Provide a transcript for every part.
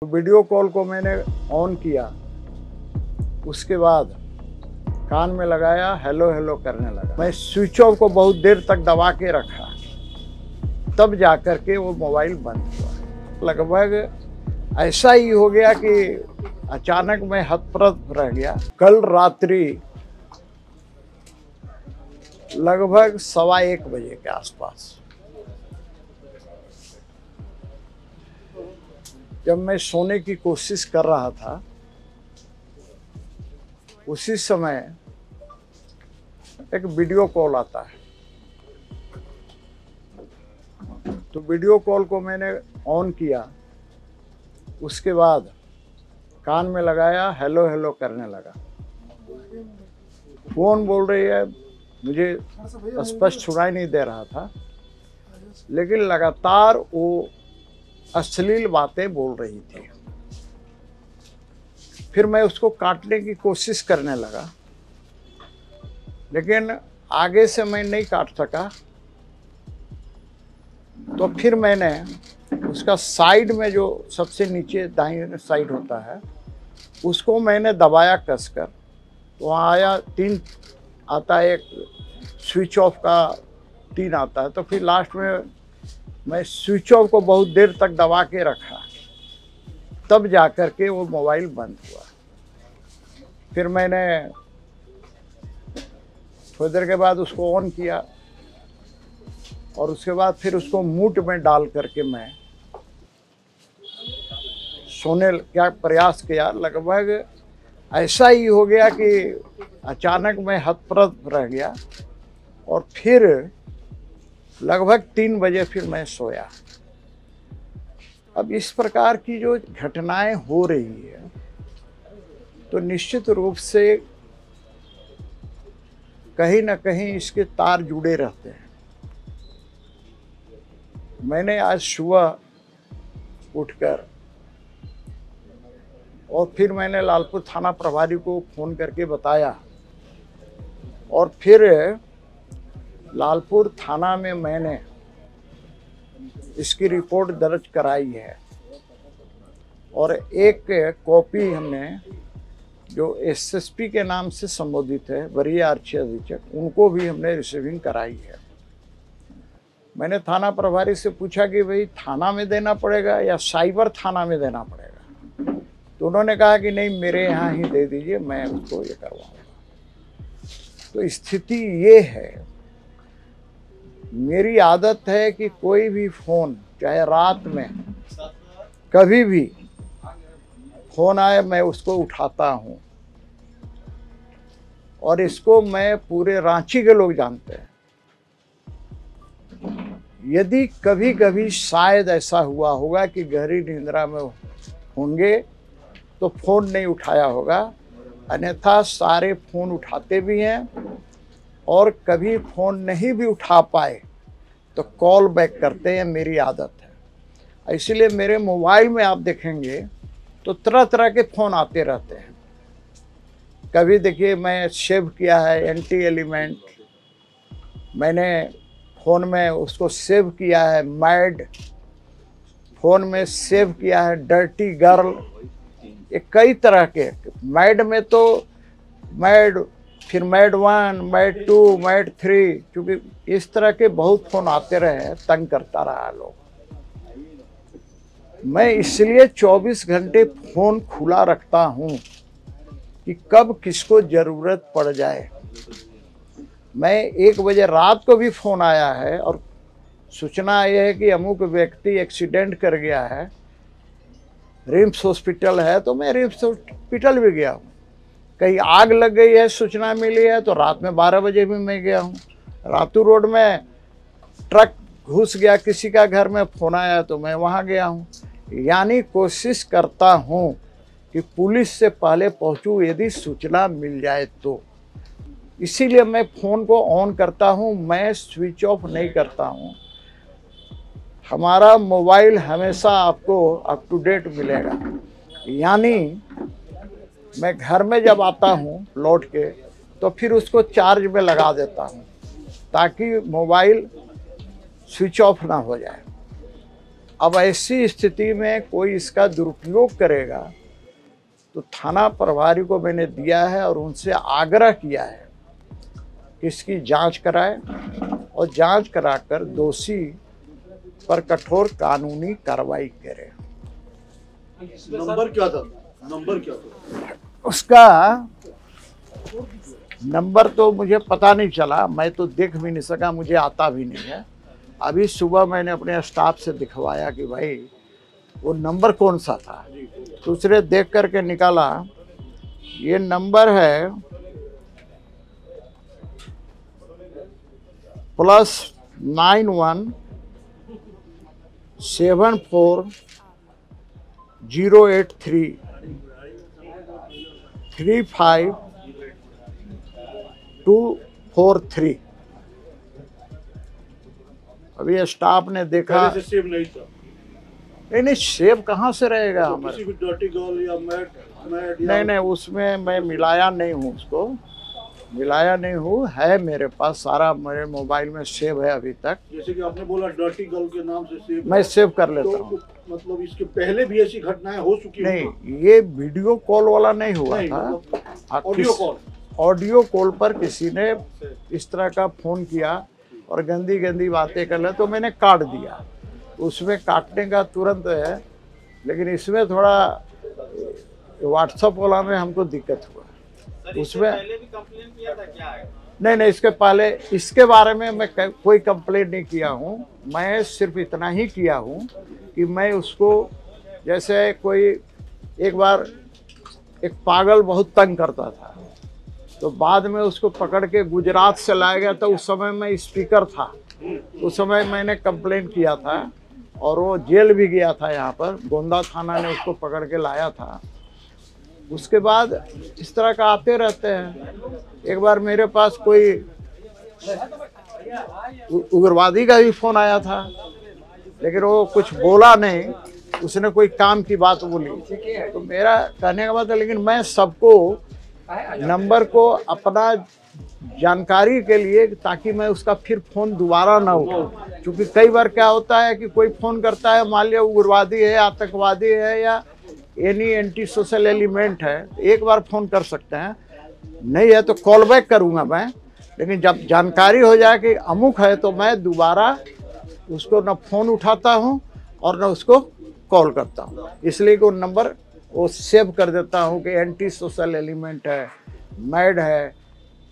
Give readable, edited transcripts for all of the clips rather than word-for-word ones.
Video call को मैंने on किया, उसके बाद कान में लगाया, हेलो हेलो करने लगा। मैं स्विच ऑफ को बहुत देर तक दबा के रखा, तब जाकर के वो मोबाइल बंद हुआ। लगभग ऐसा ही हो गया कि अचानक मैं हतप्रभ रह गया। कल रात्रि लगभग 1:15 बजे के आसपास जब मैं सोने की कोशिश कर रहा था, उसी समय एक वीडियो कॉल आता है। तो वीडियो कॉल को मैंने ऑन किया, उसके बाद कान में लगाया, हेलो हेलो करने लगा। फोन बोल रही है, मुझे स्पष्ट सुनाई नहीं दे रहा था, लेकिन लगातार वो अश्लील बातें बोल रही थी। फिर मैं उसको काटने की कोशिश करने लगा, लेकिन आगे से मैं नहीं काट सका। तो फिर मैंने उसका साइड में जो सबसे नीचे दाहिने साइड होता है, उसको मैंने दबाया कसकर। तो वहाँ आया 3 आता है, एक स्विच ऑफ का 3 आता है। तो फिर लास्ट में मैं स्विच ऑफ को बहुत देर तक दबा के रखा, तब जाकर के वो मोबाइल बंद हुआ। फिर मैंने थोड़ी देर के बाद उसको ऑन किया और उसके बाद फिर उसको म्यूट में डाल करके मैं सोने का प्रयास किया। लगभग ऐसा ही हो गया कि अचानक मैं हतप्रभ रह गया और फिर लगभग 3 बजे फिर मैं सोया। अब इस प्रकार की जो घटनाएं हो रही है, तो निश्चित रूप से कहीं ना कहीं इसके तार जुड़े रहते हैं। मैंने आज सुबह उठकर और फिर मैंने लालपुर थाना प्रभारी को फ़ोन करके बताया और फिर लालपुर थाना में मैंने इसकी रिपोर्ट दर्ज कराई है और एक कॉपी हमने जो एसएसपी के नाम से संबोधित है, वरीय आरक्षी अधीक्षक, उनको भी हमने रिसीविंग कराई है। मैंने थाना प्रभारी से पूछा कि भाई थाना में देना पड़ेगा या साइबर थाना में देना पड़ेगा। तो उन्होंने कहा कि नहीं, मेरे यहाँ ही दे दीजिए, मैं उसको ये करवाऊँगा। तो स्थिति ये है, मेरी आदत है कि कोई भी फ़ोन, चाहे रात में कभी भी फ़ोन आए, मैं उसको उठाता हूँ और इसको मैं पूरे रांची के लोग जानते हैं। यदि कभी कभी शायद ऐसा हुआ होगा कि गहरी निद्रा में होंगे तो फ़ोन नहीं उठाया होगा, अन्यथा सारे फ़ोन उठाते भी हैं और कभी फ़ोन नहीं भी उठा पाए तो कॉल बैक करते हैं। मेरी आदत है, इसीलिए मेरे मोबाइल में आप देखेंगे तो तरह तरह के फ़ोन आते रहते हैं। कभी देखिए मैं सेव किया है एंटी एलिमेंट, मैंने फ़ोन में उसको सेव किया है मैड, फ़ोन में सेव किया है डर्टी गर्ल, ये कई तरह के। मैड में तो मैड, फिर मैड 1, मैड 2, मैड 3, क्योंकि इस तरह के बहुत फ़ोन आते रहे, तंग करता रहा लोग। मैं इसलिए 24 घंटे फ़ोन खुला रखता हूँ कि कब किसको ज़रूरत पड़ जाए। मैं 1 बजे रात को भी फ़ोन आया है और सूचना यह है कि अमुक व्यक्ति एक्सीडेंट कर गया है, रिम्स हॉस्पिटल है, तो मैं रिम्स हॉस्पिटल भी गया हूँ। कहीं आग लग गई है, सूचना मिली है, तो रात में 12 बजे भी मैं गया हूँ। रातू रोड में ट्रक घुस गया किसी का घर में, फ़ोन आया तो मैं वहाँ गया हूँ। यानी कोशिश करता हूँ कि पुलिस से पहले पहुँचूँ यदि सूचना मिल जाए तो। इसीलिए मैं फ़ोन को ऑन करता हूँ, मैं स्विच ऑफ नहीं करता हूँ। हमारा मोबाइल हमेशा आपको अप टू डेट मिलेगा। यानी मैं घर में जब आता हूँ लौट के, तो फिर उसको चार्ज में लगा देता हूँ ताकि मोबाइल स्विच ऑफ ना हो जाए। अब ऐसी स्थिति में कोई इसका दुरुपयोग करेगा तो थाना प्रभारी को मैंने दिया है और उनसे आग्रह किया है कि इसकी जांच कराए और जांच कराकर दोषी पर कठोर कानूनी कार्रवाई करे। नंबर क्या था? नंबर क्या था उसका? नंबर तो मुझे पता नहीं चला, मैं तो देख भी नहीं सका, मुझे आता भी नहीं है। अभी सुबह मैंने अपने स्टाफ से दिखवाया कि भाई वो नंबर कौन सा था, दूसरे देख करके निकाला ये नंबर है +91 74 083 35 243। अभी स्टाफ ने देखा, पहले से सेव नहीं था? नहीं सेव कहाँ से रहेगा तो हमारे? किसी भी डर्टी गर्ल या मैड नहीं उसमें मैं मिलाया नहीं हूँ, उसको मिलाया नहीं हूँ, है मेरे पास सारा, मेरे मोबाइल में सेव है अभी तक। जैसे कि आपने बोला डर्टी गर्ल के नाम से सेव, मैं सेव कर लेता हूँ। तो मतलब इसके पहले भी ऐसी घटनाएं हो चुकी? नहीं, ये वीडियो कॉल वाला नहीं हुआ था, ऑडियो कॉल। ऑडियो कॉल पर किसी ने इस तरह का फोन किया और गंदी गंदी बातें कर ले तो मैंने काट दिया। उसमें काटने का तुरंत है, लेकिन इसमें थोड़ा व्हाट्सएप वाला में हमको दिक्कत हुआ। उसमें पहले भी कंप्लेन किया था क्या है? नहीं इसके पहले इसके बारे में मैं कोई कंप्लेंट नहीं किया हूँ। मैं सिर्फ इतना ही किया हूँ कि मैं उसको, जैसे कोई एक बार एक पागल बहुत तंग करता था तो बाद में उसको पकड़ के गुजरात से लाया गया, तो उस समय मैं स्पीकर था, उस समय मैंने कंप्लेंट किया था और वो जेल भी गया था। यहाँ पर गोंदा थाना ने उसको पकड़ के लाया था। उसके बाद इस तरह का आते रहते हैं। एक बार मेरे पास कोई उग्रवादी का भी फोन आया था, लेकिन वो कुछ बोला नहीं, उसने कोई काम की बात बोली। तो मेरा कहने का बात है, लेकिन मैं सबको नंबर को अपना जानकारी के लिए, ताकि मैं उसका फिर फोन दोबारा ना उठाऊं, क्योंकि कई बार क्या होता है कि कोई फोन करता है, मान लिया उग्रवादी है, आतंकवादी है या एनी एंटी सोशल एलिमेंट है, एक बार फोन कर सकते हैं, नहीं है तो कॉल बैक करूंगा मैं। लेकिन जब जानकारी हो जाए कि अमुक है तो मैं दोबारा उसको न फोन उठाता हूं और न उसको कॉल करता हूं। इसलिए कि वो नंबर वो सेव कर देता हूं कि एंटी सोशल एलिमेंट है, मैड है,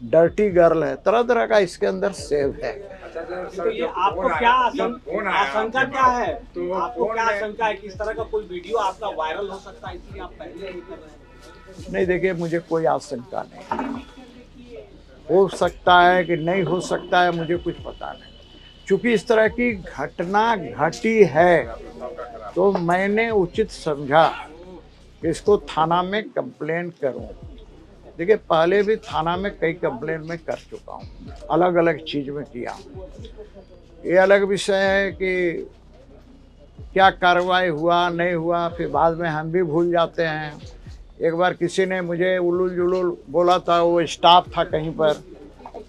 डर्टी गर्ल है, तरह तरह का इसके अंदर सेव है। तो ये आपको क्या आशंका क्या है? तो आपको क्या आशंका है कि इस तरह का कोई वीडियो आपका वायरल हो सकता है, इसलिए आप पहले ही कर रहे हैं? नहीं देखिए, मुझे कोई आशंका नहीं, हो सकता है कि नहीं हो सकता है, मुझे कुछ पता नहीं। चूंकि इस तरह की घटना घटी है तो मैंने उचित समझा कि इसको थाना में कंप्लेन करूं। देखिए, पहले भी थाना में कई कंप्लेन में कर चुका हूँ, अलग अलग चीज़ में किया। ये अलग विषय है कि क्या कार्रवाई हुआ नहीं हुआ, फिर बाद में हम भी भूल जाते हैं। एक बार किसी ने मुझे उलूल जुलूल बोला था, वो स्टाफ था कहीं पर,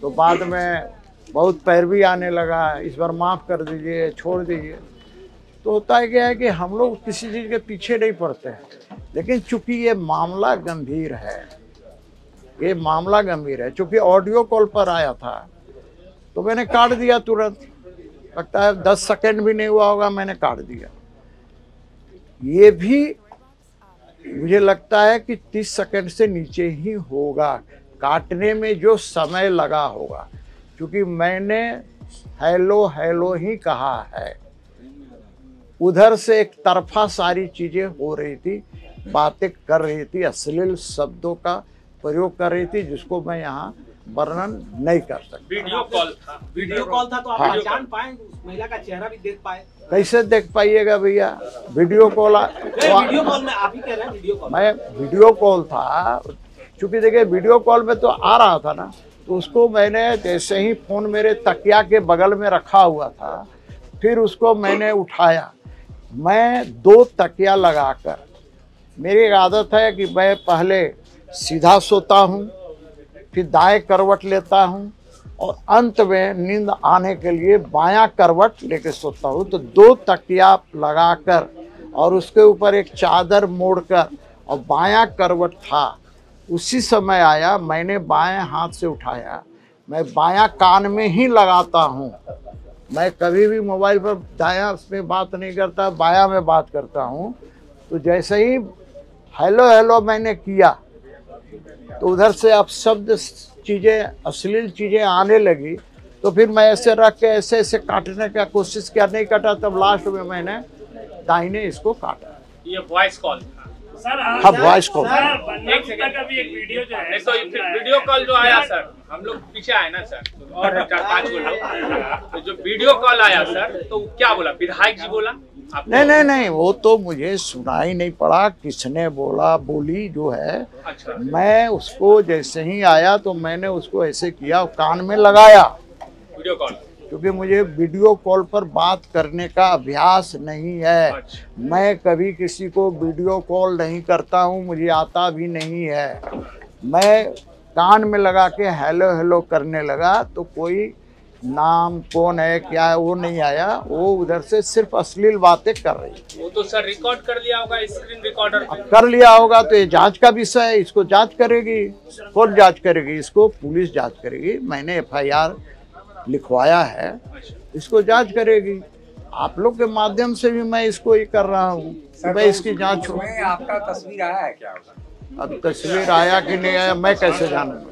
तो बाद में बहुत पैरवी आने लगा, इस बार माफ़ कर दीजिए, छोड़ दीजिए। तो होता है क्या है कि हम लोग किसी चीज़ के पीछे नहीं पड़ते हैं, लेकिन चूंकि ये मामला गंभीर है, ये मामला गंभीर है, चूंकि ऑडियो कॉल पर आया था तो मैंने काट दिया तुरंत। लगता है 10 सेकंड भी नहीं हुआ होगा, मैंने काट दिया। ये भी मुझे लगता है कि 30 सेकंड से नीचे ही होगा काटने में, जो समय लगा होगा, क्योंकि मैंने हेलो हेलो ही कहा है। उधर से एक तरफा सारी चीज़ें हो रही थी, बातें कर रही थी, अश्लील शब्दों का प्रयोग कर रही थी, जिसको मैं यहाँ वर्णन नहीं कर सकता। वीडियो कॉल था तो आप पहचान पाए, उस महिला का चेहरा भी देख पाए? कैसे देख पाइएगा भैया, वीडियो कॉल वीडियो कॉल में आप ही कह रहे हैं वीडियो कॉल? मैं वीडियो कॉल था, चूंकि देखिए वीडियो कॉल में तो आ रहा था ना, तो उसको मैंने जैसे ही फोन मेरे तकिया के बगल में रखा हुआ था, फिर उसको मैंने उठाया। मैं 2 तकिया लगाकर, मेरी आदत है कि मैं पहले सीधा सोता हूँ, फिर दाएं करवट लेता हूँ, और अंत में नींद आने के लिए बायां करवट लेके सोता हूँ। तो 2 तकिया लगाकर और उसके ऊपर एक चादर मोड़कर और बायां करवट था। उसी समय आया, मैंने बाएं हाथ से उठाया, मैं बायां कान में ही लगाता हूँ। मैं कभी भी मोबाइल पर दायां में बात नहीं करता, बायां में बात करता हूँ। तो जैसे ही हेलो हेलो मैंने किया तो उधर से अब शब्द चीज़ें, अश्लील चीज़ें आने लगी। तो फिर मैं ऐसे रख के ऐसे ऐसे काटने का कोशिश किया, नहीं कटा। तब लास्ट में मैंने दाहिने इसको काटा। ये वॉइस कॉल सर, हाँ, वॉइस कॉल। एक सेकंड का भी एक वीडियो जो है, तो वीडियो कॉल जो आया सर, हम लोग पीछे आए ना सर, और 4-5 लोग, तो जो वीडियो कॉल आया सर, तो क्या बोला? विधायक जी बोला? नहीं, वो तो मुझे सुनाई नहीं पड़ा किसने बोली जो है। अच्छा। मैं उसको जैसे ही आया तो मैंने उसको ऐसे किया, कान में लगाया वीडियो कॉल, क्योंकि मुझे वीडियो कॉल पर बात करने का अभ्यास नहीं है। अच्छा। मैं कभी किसी को वीडियो कॉल नहीं करता हूँ, मुझे आता भी नहीं है। मैं कान में लगा के हेलो हेलो करने लगा तो कोई नाम कौन है क्या है वो नहीं आया। वो उधर से सिर्फ अश्लील बातें कर रही है। वो तो सर रिकॉर्ड कर लिया होगा स्क्रीन रिकॉर्डर पे। कर लिया होगा तो ये जांच का विषय है, इसको जांच करेगी। कौन जांच करेगी? इसको पुलिस जांच करेगी। मैंने FIR लिखवाया है, इसको जांच करेगी। आप लोग के माध्यम से भी मैं इसको ये कर रहा हूँ, मैं इसकी जांच हो। आपका तस्वीर आया है क्या? अब तस्वीर आया कि नहीं आया मैं कैसे जानूंगा?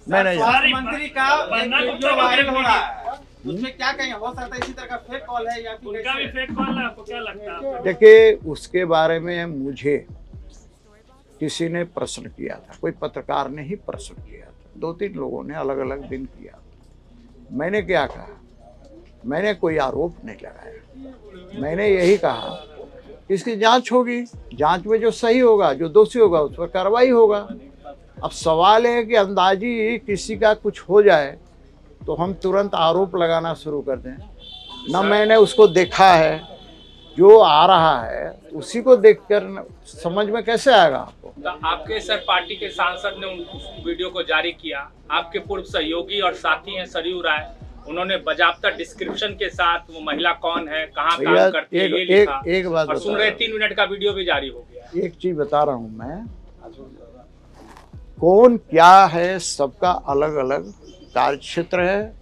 मैं नहीं जानता। मंत्री का वीडियो वायरल हो रहा है, उसमें क्या कहेंगे? हो सकता है इसी तरह का फेक कॉल है या फिर उनका भी फेक कॉल है, आपको क्या लगता है? देखिए, उसके बारे में मुझे किसी ने प्रश्न किया था, कोई पत्रकार ने ही प्रश्न किया था। 2-3 लोगों ने अलग अलग दिन किया। मैंने क्या कहा? मैंने कोई आरोप नहीं लगाया। मैंने यही कहा इसकी जांच होगी, जांच में जो सही होगा, जो दोषी होगा उस पर कार्रवाई होगा। अब सवाल है कि अंदाजी किसी का कुछ हो जाए तो हम तुरंत आरोप लगाना शुरू कर दें। न मैंने उसको देखा है, जो आ रहा है उसी को देखकर समझ में कैसे आएगा आपको? तो आपके सर पार्टी के सांसद ने उस वीडियो को जारी किया। आपके पूर्व सहयोगी और साथी हैं सरयू राय, उन्होंने बाजाबता डिस्क्रिप्शन के साथ वो महिला कौन है, कहाँ काम करती है, ये लिखा। एक बात और सुन रहे 3 मिनट का वीडियो भी जारी हो गया। एक चीज बता रहा हूँ मैं, कौन क्या है सबका अलग अलग कार्य क्षेत्र है,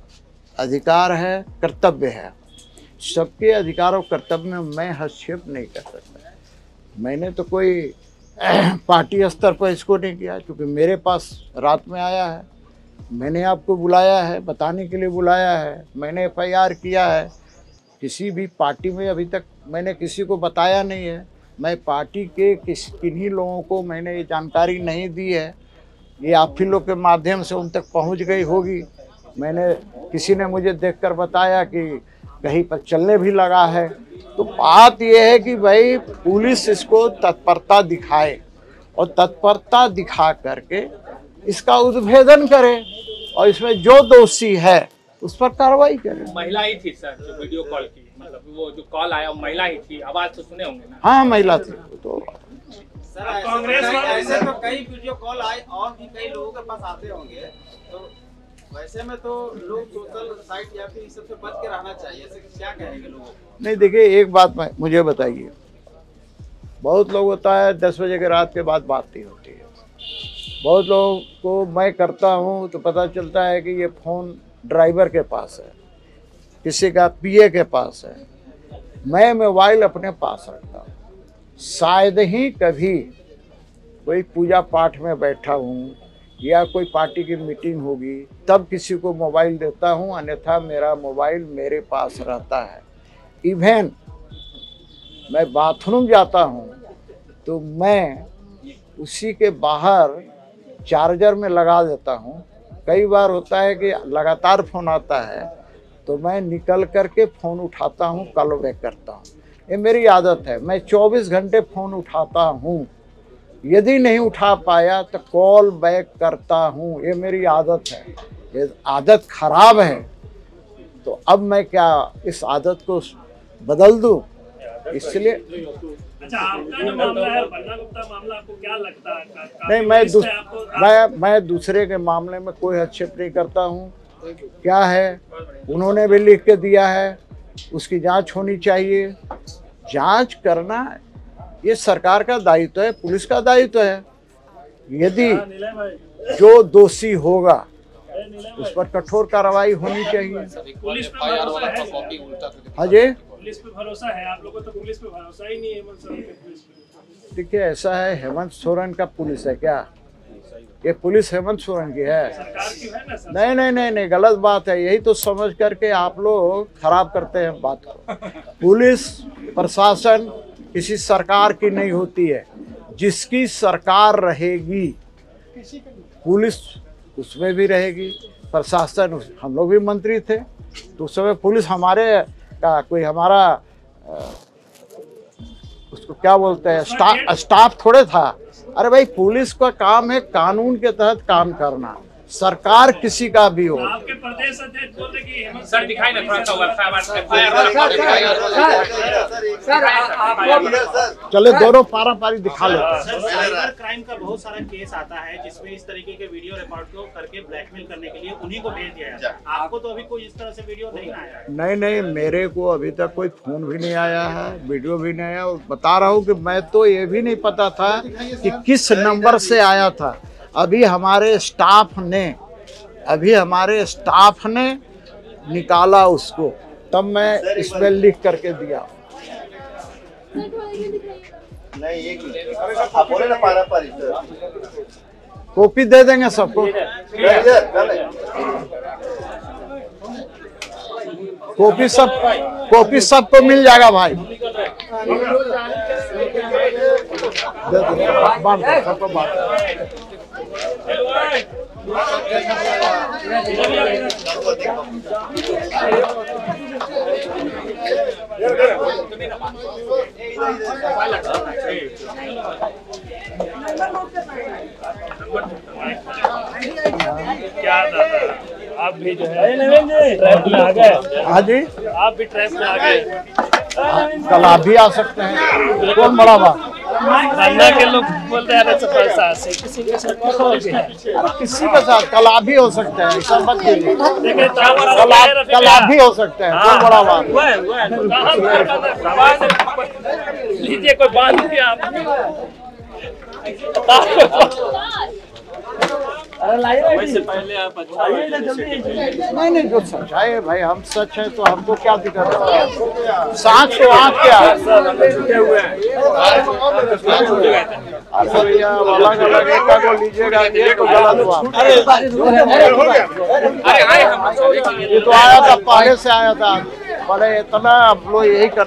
अधिकार है, कर्तव्य है। सबके अधिकार और कर्तव्य में मैं हस्तक्षेप नहीं कर सकता। मैंने तो कोई पार्टी स्तर पर इसको नहीं किया, क्योंकि मेरे पास रात में आया है, मैंने आपको बुलाया है, बताने के लिए बुलाया है, मैंने FIR किया है। किसी भी पार्टी में अभी तक मैंने किसी को बताया नहीं है। मैं पार्टी के किन्हीं लोगों को मैंने ये जानकारी नहीं दी है, ये आप ही लोग के माध्यम से उन तक पहुंच गई होगी। मैंने किसी ने मुझे देखकर बताया कि कहीं पर चलने भी लगा है। तो बात यह है कि भाई पुलिस इसको तत्परता दिखाए और तत्परता दिखा करके इसका उद्भेदन करे और इसमें जो दोषी है उस पर कार्रवाई करे। महिला ही थी सर जो वीडियो कॉल की, मतलब वो जो कॉल आया वो महिला ही थी। आवाज तो सुने होंगे ना? हाँ, महिला थी। तो सर कांग्रेस ऐसे तो कई वीडियो कॉल आए और भी कई लोगों के पास आते होंगे, तो वैसे में तो लोग सोशल साइट या फिर इस सबसे बच के रहना चाहिए। ऐसे क्या कहेंगे लोगों को? नहीं, देखिए एक बात मुझे बताइए, बहुत लोग होता है 10 बजे के रात के बाद बात नहीं होती है। बहुत लोगों को मैं करता हूँ तो पता चलता है कि ये फ़ोन ड्राइवर के पास है, किसी का PA के पास है। मैं मोबाइल अपने पास रखता हूँ। शायद ही कभी कोई पूजा पाठ में बैठा हूँ या कोई पार्टी की मीटिंग होगी तब किसी को मोबाइल देता हूँ, अन्यथा मेरा मोबाइल मेरे पास रहता है। इवन मैं बाथरूम जाता हूँ तो मैं उसी के बाहर चार्जर में लगा देता हूँ। कई बार होता है कि लगातार फ़ोन आता है तो मैं निकल करके फ़ोन उठाता हूँ, कॉल बैक करता हूँ। ये मेरी आदत है। मैं 24 घंटे फ़ोन उठाता हूँ, यदि नहीं उठा पाया तो कॉल बैक करता हूँ। ये मेरी आदत है। ये आदत खराब है तो अब मैं क्या इस आदत को बदल दूँ? इसलिए अच्छा, आपका जो मामला है बन्ना गुप्ता मामला, आपको क्या लगता है? नहीं, मैं दूसरे के मामले में कोई हस्तक्षेप नहीं करता हूँ। क्या है, उन्होंने भी लिख के दिया है, उसकी जांच होनी चाहिए। जांच करना ये सरकार का दायित्व है, पुलिस का दायित्व है। यदि जो दोषी होगा उस पर कठोर कार्रवाई होनी चाहिए। पुलिस पे भरोसा है? हाँ जी, पुलिस पे भरोसा है आप लोगों को? तो पुलिस पे भरोसा ही नहीं है हेमंत सोरेन के पुलिस पे। देखिए ऐसा है, हेमंत सोरेन का पुलिस है क्या? ये पुलिस हेमंत सोरेन की है? सरकार की है ना सर? नहीं, गलत बात है। यही तो समझ करके आप लोग खराब करते हैं बात को। पुलिस प्रशासन किसी सरकार की नहीं होती है। जिसकी सरकार रहेगी पुलिस उसमें भी रहेगी, प्रशासन। हम लोग भी मंत्री थे तो उस समय पुलिस हमारे का कोई हमारा उसको क्या बोलते हैं, स्टाफ थोड़े था। अरे भाई, पुलिस का काम है कानून के तहत काम करना, सरकार किसी का भी हो। आपके प्रदेश अध्यक्ष बोल रहे कि हेमंत सर दिखाई ना थोड़ा सा चले दोनों पारा पारी दिखा ले। साइबर क्राइम का बहुत सारा केस आता है जिसमें इस तरीके के वीडियो रिकॉर्ड को करके ब्लैकमेल करने के लिए उन्हीं को भेज दिया जाता है। आपको तो अभी कोई इस तरह से वीडियो नहीं आया है? नहीं, मेरे को अभी तक कोई फोन भी नहीं आया है, वीडियो भी नहीं आया। बता रहा हूँ कि मैं तो ये भी नहीं पता था कि किस नंबर से आया था। अभी हमारे स्टाफ ने निकाला उसको, तब मैं इसमें लिख करके दिया। नहीं, एक मिनट आप बोले ना पारा पारी सर। कॉपी दे देंगे सबको, कॉपी सबको मिल जाएगा भाई। बांट दो, सबको बांट दो। क्या दादा, आप भी जो है ट्रैप में आ गए। हाँ जी, आप भी ट्रैप में आ गए। कल आप भी आ सकते हैं। कौन बड़ा बात? धरना के लोग बोलते हैं किसी के साथ किसी के साथ कल आप भी हो सकते हैं, ऐसा मत कीजिए। देखिए कल आप भी हो सकते हैं, कौन बड़ा बात? लीजिए कोई बांध के आप वैसे पहले आप अच्छा नहीं, जो सच्चाई है भाई, हम सच है तो हमको क्या दिक्कत है? साथ तो आप क्या अलग अलग एक को लीजिएगा, ये तो गलत बात। ये तो आया था, पहले से आया था, बोले इतना आप लोग यही कर